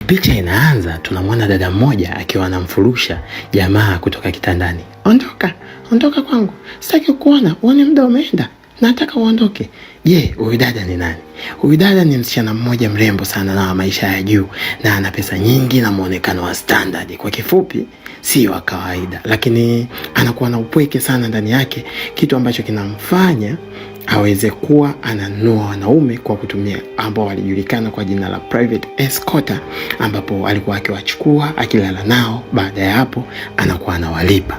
Picha inaanza, tunamwona dada mmoja akiwa anamfurusha jamaa kutoka kitandani. Ondoka, ondoka kwangu. Sitaki kuona, uone muda umeenda. Nataka uondoke. Je, huyu dada ni nani? Huyu dada ni msichana mmoja mrembo sana na wa maisha ya juu na ana pesa nyingi na muonekano wa standard. Kwa kifupi, si wa kawaida, lakini anakuwa na upweke sana ndani yake, kitu ambacho kinamfanya aweze kuwa ananunua wanaume kwa kutumia ambao walijulikana kwa jina la private escorter, ambapo alikuwa akiwachukua akilala nao, baada ya hapo anakuwa anawalipa.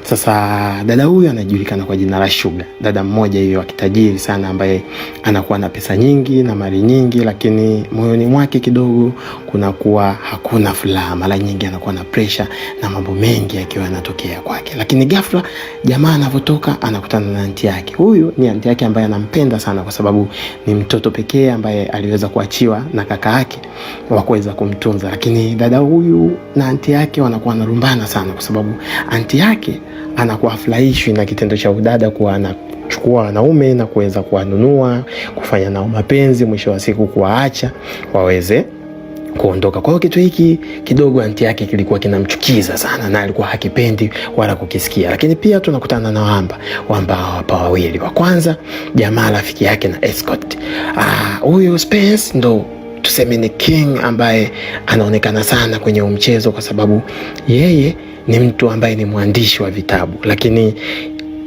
Sasa dada huyu anajulikana kwa jina la Sugar. Dada mmoja hiyo wa kitajiri sana ambaye anakuwa na pesa nyingi na mali nyingi, lakini moyoni mwake kidogo kunakuwa hakuna furaha. Mara nyingi anakuwa na pressure na mambo mengi yakiwa yanatokea kwake. Lakini ghafla jamaa anavotoka anakutana na aunti yake. Huyu ni aunti yake ambaye anampenda sana kwa sababu ni mtoto pekee ambaye aliweza kuachiwa na kaka yake wa kuweza kumtunza. Lakini dada huyu na aunti yake wanakuwa wanarumbana sana kwa sababu aunti yake anakuwa afurahishwi na kitendo cha udada kuwa anachukua wanaume na kuweza kuwanunua, kufanya nao mapenzi, mwisho wa siku kuwaacha waweze kuondoka. Kwa hiyo kitu hiki kidogo aunti yake kilikuwa kinamchukiza sana na alikuwa hakipendi wala kukisikia. Lakini pia tunakutana na wamba hapa wawili. Wa kwanza jamaa rafiki yake na escort. Huyu Spence ndo tuseme ni king ambaye anaonekana sana kwenye mchezo kwa sababu yeye ni mtu ambaye ni mwandishi wa vitabu. Lakini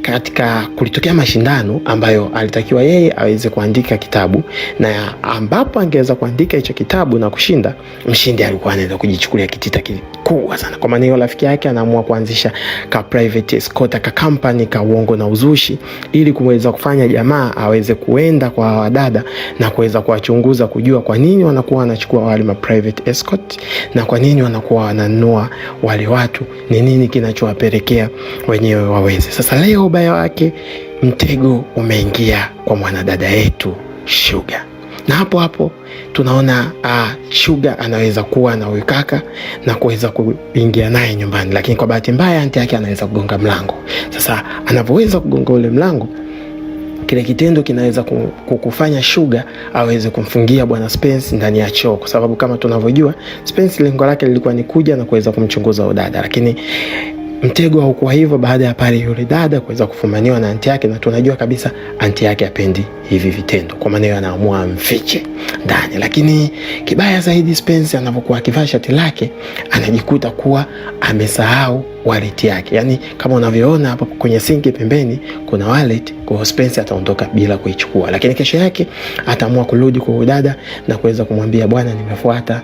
katika kulitokea mashindano ambayo alitakiwa yeye aweze kuandika kitabu, na ambapo angeweza kuandika hicho kitabu na kushinda, mshindi alikuwa anaenda kujichukulia kitita kikubwa sana. Kwa maana hiyo rafiki yake anaamua kuanzisha ka private escort, ka company ka uongo na uzushi, ili kuweza kufanya jamaa aweze kuenda kwa wadada na kuweza kuwachunguza, kujua kwa nini wanakuwa wanachukua wale ma private escort na kwa nini wanakuwa wananunua wale watu, ni nini kinachowapelekea wenyewe waweze. Sasa leo ubaya wake, mtego umeingia kwa mwanadada yetu Sugar. Na hapo tunaona Sugar anaweza kuwa na huyu kaka na kuweza kuingia naye nyumbani, lakini kwa bahati mbaya aunti yake anaweza kugonga mlango. Sasa anapoweza kugonga ule mlango, kile kitendo kinaweza kukufanya Sugar aweze kumfungia bwana Spence ndani ya choo, kwa sababu kama tunavyojua Spence lengo lake lilikuwa ni kuja na kuweza kumchunguza udada. Lakini mtego haukuwa hivyo baada ya pale yule dada kuweza kufumaniwa na aunti yake, na tunajua kabisa aunti yake hapendi hivi vitendo, kwa maana yeye anaamua amfiche ndani. Lakini kibaya zaidi, Spence anapokuwa akivaa shati lake anajikuta kuwa amesahau wallet yake. Yani kama unavyoona hapo kwenye sinki pembeni kuna wallet, kwa Spence ataondoka bila kuichukua. Lakini kesho yake ataamua kurudi kwa dada na kuweza kumwambia, bwana, nimefuata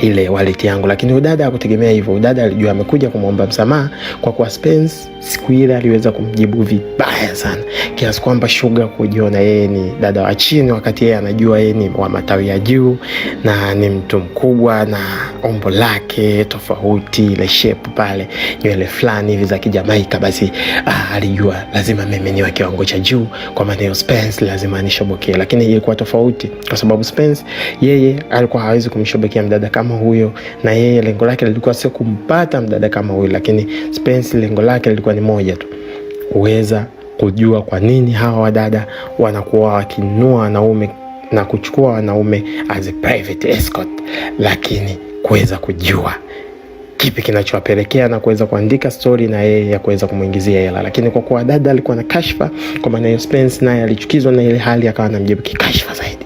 ile wallet yangu. Lakini udada hakutegemea hivyo. Udada alijua amekuja kumwomba msamaha, kwa kuwa Spence siku ile aliweza kumjibu vibaya sana, kiasi kwamba Sugar kujiona yeye ni dada wa chini, wakati yeye anajua yeye ni wa matawi ya juu na ni mtu mkubwa na umbo lake tofauti, ile shape pale, nywele fulani hivi za Kijamaika. Basi alijua lazima mimi ni wa kiwango cha juu, kwa maana hiyo Spence lazima anishobokie. Lakini ilikuwa tofauti, kwa sababu Spence yeye alikuwa hawezi kumshobokia mdada kama huyo, na yeye lengo lake lilikuwa sio kumpata mdada kama huyo. Lakini Spence lengo lake lilikuwa ni moja tu, kuweza kujua kwa nini hawa wadada wanakuwa wakinunua wanaume na kuchukua wanaume as a private escort, lakini kuweza kujua kipi kinachowapelekea na kuweza kuandika story na yeye ya kuweza kumuingizia hela. Lakini kwa kuwa dada alikuwa na kashfa, kwa maana hiyo Spence naye alichukizwa na ile hali, akawa anamjibu kikashfa zaidi.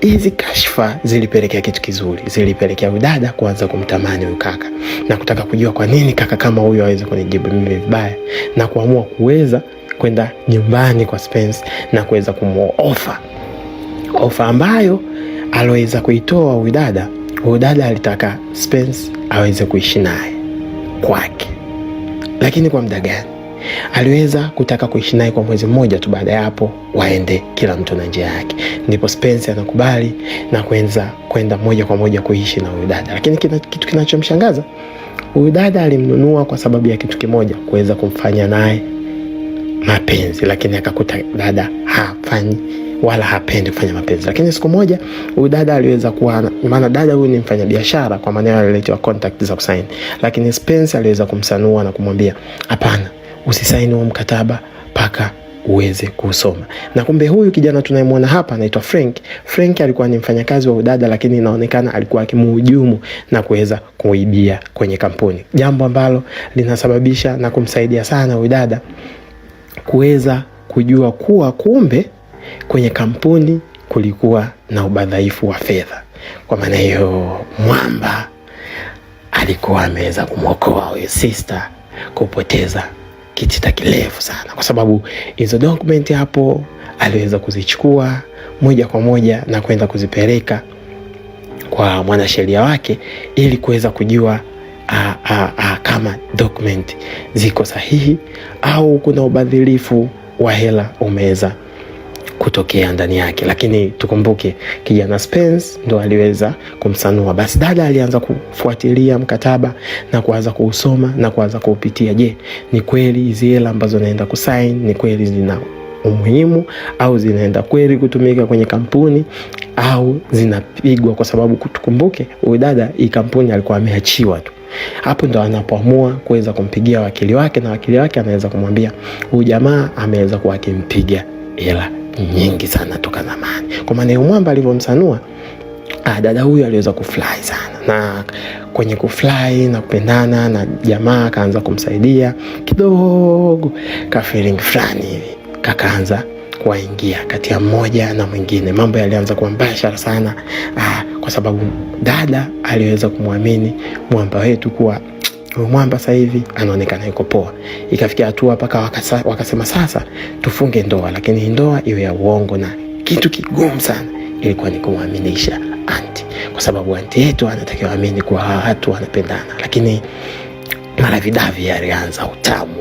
Hizi kashfa zilipelekea kitu kizuri, zilipelekea udada kuanza kumtamani huyu kaka na kutaka kujua kwa nini kaka kama huyu aweze kunijibu mimi vibaya, na kuamua kuweza kwenda nyumbani kwa Spence na kuweza kumuofa ofa ambayo aloweza kuitoa udada. Udada alitaka Spence aweze kuishi naye kwake. Lakini kwa muda gani? Aliweza kutaka kuishi naye kwa mwezi mmoja tu. Baada ya hapo waende kila mtu na njia yake. Ndipo Spence anakubali na kwenda moja kwa moja kuishi na huyu dada. Lakini kitu kinachomshangaza, huyu dada alimnunua kwa sababu ya kitu kimoja, kuweza kumfanya naye mapenzi. Lakini akakuta dada hafanyi wala hapendi kufanya mapenzi. Lakini siku moja huyu dada aliweza kuwa, maana dada huyu ni mfanyabiashara, kwa maana aliletewa contact za kusaini. Lakini Spence aliweza kumsanua na kumwambia, hapana, usisaini huo mkataba paka uweze kusoma. Na kumbe huyu kijana tunayemwona hapa anaitwa Frank. Frank alikuwa ni mfanyakazi wa udada, lakini inaonekana alikuwa akimhujumu na kuweza kuibia kwenye kampuni. Jambo ambalo linasababisha na kumsaidia sana udada kuweza kujua kuwa kumbe kwenye kampuni kulikuwa na ubadhaifu wa fedha. Kwa maana hiyo Mwamba alikuwa ameweza kumwokoa huyo sister kupoteza kitita kirefu sana, kwa sababu hizo document hapo aliweza kuzichukua moja kwa moja na kwenda kuzipeleka kwa mwanasheria wake ili kuweza kujua kama document ziko sahihi au kuna ubadhilifu wa hela umeweza kutokea ndani yake. Lakini tukumbuke kijana Spence ndo aliweza kumsanua. Basi dada alianza kufuatilia mkataba na kuanza kuusoma na kuanza kuupitia. Je, ni kweli hizi hela ambazo naenda kusign ni kweli zina umuhimu au zinaenda kweli kutumika kwenye kampuni au zinapigwa? Kwa sababu tukumbuke huyu dada hii kampuni alikuwa ameachiwa tu. Hapo ndo anapoamua kuweza kumpigia wakili wake, na wakili wake anaweza kumwambia huyu jamaa ameweza kuwa akimpiga hela nyingi sana toka zamani. Kwa maana hiyo Mwamba alivyomsanua dada huyu aliweza kufly sana, na kwenye kufly na kupendana na jamaa akaanza kumsaidia kidogo, ka feeling fulani hivi kakaanza kuingia kati ya mmoja na mwingine. Mambo yalianza kuwa mbaya sana kwa sababu dada aliweza kumwamini Mwamba wetu kuwa Mwamba sasa hivi anaonekana yuko poa. Ikafikia hatua paka wakasema sasa tufunge ndoa, lakini ndoa iwe ya uongo, na kitu kigumu sana ilikuwa ni kumwaminisha anti, kwa sababu anti yetu anatakiwa amini kuwa watu wanapendana. Lakini Malavidavi alianza utamu.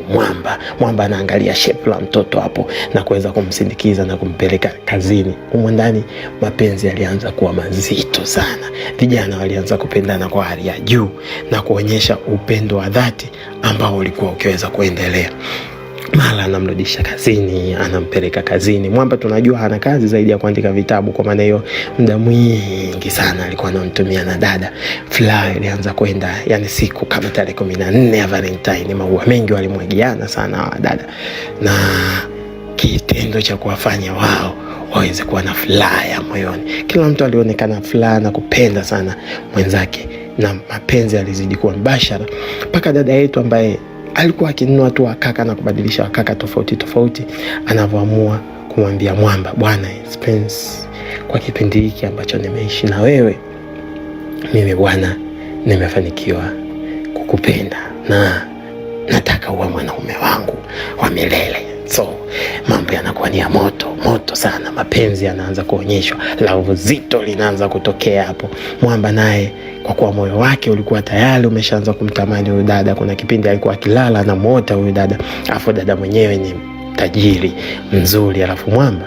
Mwamba anaangalia shape la mtoto hapo na kuweza kumsindikiza na kumpeleka kazini. Humo ndani mapenzi yalianza kuwa mazito sana. Vijana walianza kupendana kwa hali ya juu na kuonyesha upendo wa dhati ambao ulikuwa ukiweza kuendelea. Mara anamrudisha kazini, anampeleka kazini. Mwamba tunajua hana kazi zaidi ya kuandika vitabu, kwa maana hiyo muda mwingi sana alikuwa anamtumia na dada. Fly ilianza kwenda, yani siku kama tarehe 14 ya Valentine, maua mengi walimwagiana sana wa dada, na kitendo cha kuwafanya wao waweze kuwa na furaha ya moyoni. Kila mtu alionekana furaha na kupenda sana mwenzake, na mapenzi yalizidi kuwa mbashara mpaka dada yetu ambaye alikuwa akinunua tu wakaka na kubadilisha wakaka tofauti anavyoamua kumwambia Mwamba, bwana Spence, kwa kipindi hiki ambacho nimeishi na wewe, mimi bwana nimefanikiwa kukupenda na nataka uwe mwanaume wangu wa milele. So mambo yanakuwa ni ya moto sana, mapenzi yanaanza kuonyeshwa, love zito linaanza kutokea hapo. Mwamba naye kwa kuwa moyo wake ulikuwa tayari umeshaanza kumtamani huyu dada. Kuna kipindi alikuwa akilala anamuota huyu dada, afu dada mwenyewe ni tajiri mzuri, alafu Mwamba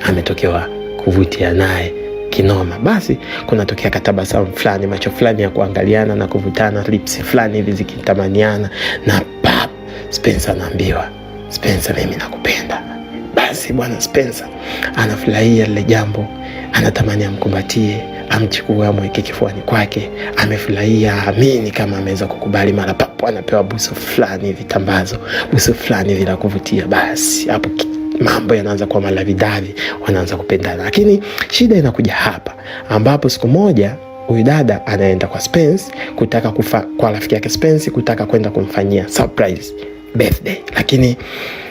ametokewa kuvutia naye kinoma. Basi kunatokea katabasamu fulani, macho fulani ya kuangaliana na kuvutana, lips fulani hivi zikitamaniana, na pap, Spencer anaambiwa, Spencer, mimi nakupenda. Basi bwana Spencer anafurahia lile jambo, anatamani amkumbatie, amchukue, amweke kifuani kwake. Amefurahia, amini kama ameweza kukubali. Mara papo anapewa busu fulani hivi, tambazo, busu fulani hivi la kuvutia. Basi hapo mambo yanaanza kwa Malavidavi, wanaanza kupendana. Lakini shida inakuja hapa ambapo siku moja huyu dada anaenda kwa Spence kutaka kwa rafiki yake Spence kutaka kwenda kumfanyia surprise birthday. Lakini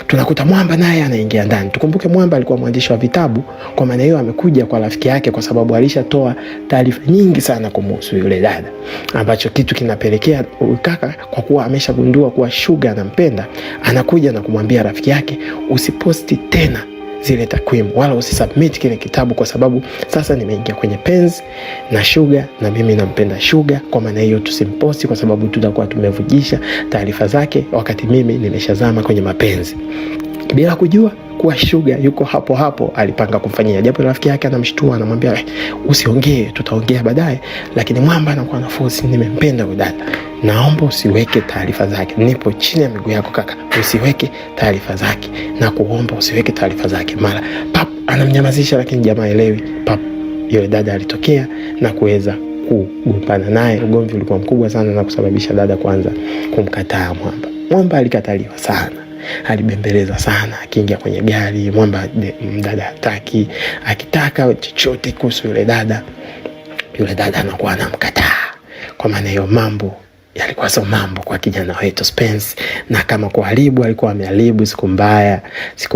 tunakuta Mwamba naye anaingia ndani. Tukumbuke Mwamba alikuwa mwandishi wa vitabu, kwa maana hiyo amekuja kwa rafiki yake kwa sababu alishatoa taarifa nyingi sana kumhusu yule dada, ambacho kitu kinapelekea kaka, kwa kuwa ameshagundua kuwa Sugar anampenda, anakuja na kumwambia rafiki yake, usiposti tena zile takwimu wala usisubmit kile kitabu, kwa sababu sasa nimeingia kwenye penzi na Sugar na mimi nampenda Sugar. Kwa maana hiyo tusimposti, kwa sababu tutakuwa tumevujisha taarifa zake wakati mimi nimeshazama kwenye mapenzi. Bila kujua kuwa Sugar yuko hapo alipanga kumfanyia. Japo rafiki yake anamshtua, anamwambia usiongee, tutaongea baadaye. Lakini Mwamba anakuwa na force, nimempenda huyu dada, naomba usiweke taarifa zake, nipo chini ya miguu yako kaka, usiweke taarifa zake, na kuomba usiweke taarifa zake. Mara pap anamnyamazisha, lakini jamaa elewi. Pap yule dada alitokea na kuweza kugombana naye. Ugomvi ulikuwa mkubwa sana na kusababisha dada kwanza kumkataa Mwamba. Mwamba alikataliwa sana alibembeleza sana. Akiingia kwenye gari mwamba mdada hataki, akitaka chochote kuhusu yule dada anakuwa anamkataa. Kwa maana hiyo mambo yalikuwa sio mambo kwa kijana wetu Spence, na kama kuharibu alikuwa ameharibu siku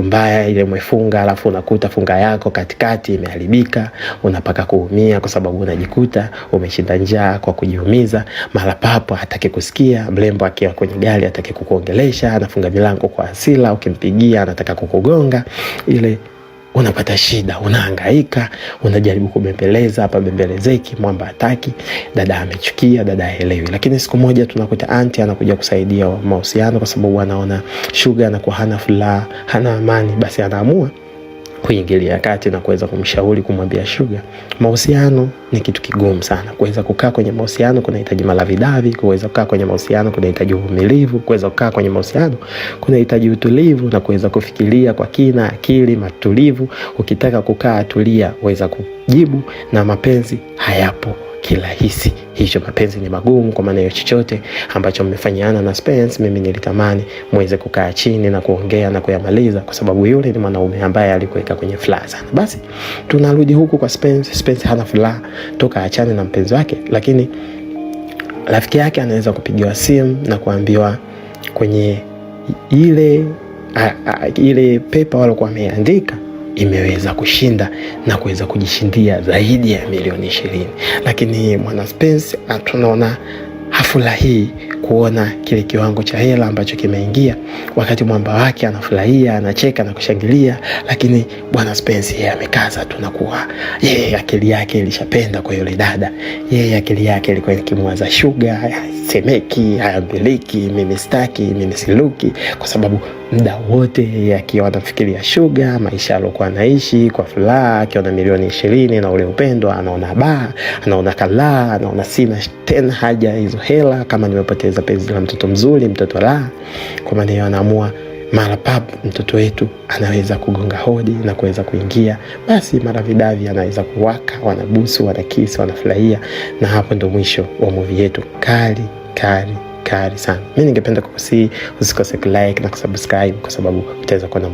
mbaya ile mwefunga, alafu unakuta funga yako katikati imeharibika, unapaka kuumia kwa sababu unajikuta umeshinda njaa kwa kujiumiza. Mara papo hataki kusikia, mrembo akiwa kwenye gari hataki kukuongelesha, anafunga milango kwa hasira, ukimpigia anataka kukugonga. Ile unapata shida, unahangaika, unajaribu kubembeleza hapa bembelezeki, mwamba hataki, dada amechukia, dada haelewi. Lakini siku moja tunakuta aunti anakuja kusaidia mahusiano, kwa sababu anaona Sugar anakuwa hana furaha, hana amani. Basi anaamua kuingilia kati na kuweza kumshauri, kumwambia Sugar, mahusiano ni kitu kigumu sana. Kuweza kukaa kwenye mahusiano kunahitaji malavidavi, kuweza kukaa kwenye mahusiano kunahitaji uvumilivu, kuweza kukaa kwenye mahusiano kunahitaji utulivu na kuweza kufikiria kwa kina, akili matulivu. Ukitaka kukaa tulia, uweza kujibu, na mapenzi hayapo kirahisi. Hicho mapenzi ni magumu. Kwa maana hiyo chochote ambacho mmefanyana na Spence, mimi nilitamani muweze kukaa chini na kuongea na kuyamaliza, kwa sababu yule ni mwanaume ambaye alikuweka kwenye furaha sana. Basi tunarudi huku kwa Spence. Spence hana furaha toka achane na mpenzi wake, lakini rafiki yake anaweza kupigiwa simu na kuambiwa kwenye ile paper walikuwa wameandika imeweza kushinda na kuweza kujishindia zaidi ya milioni 20. Lakini mwana Spence tunaona hafurahi kuona kile kiwango cha hela ambacho kimeingia, wakati mwamba wake anafurahia, anacheka na kushangilia. Lakini bwana Spence yeye amekaza tu, na kuwa yeye akili yake ilishapenda kwa yule dada. Yeye akili yake ilikuwa ikimwaza Sugar, semeki, hayambiliki, mimi sitaki, mimi siluki, kwa sababu muda wote yeye akiwa anafikiria Sugar, maisha aliyokuwa anaishi kwa furaha, akiona milioni 20 na ule upendo, anaona anaona kala, anaona sina tena haja hizo hela, kama nimepoteza penzi la mtoto mzuri, mtoto la. Kwa maana hiyo anaamua mara pap mtoto wetu anaweza kugonga hodi na kuweza kuingia, basi mara vidavi anaweza kuwaka, wanabusu, wanakisi, wanafurahia. Na hapo ndo mwisho wa movie yetu kali sana. Mimi ningependa kukusii usikose like na kusubscribe, kwa sababu utaweza kuona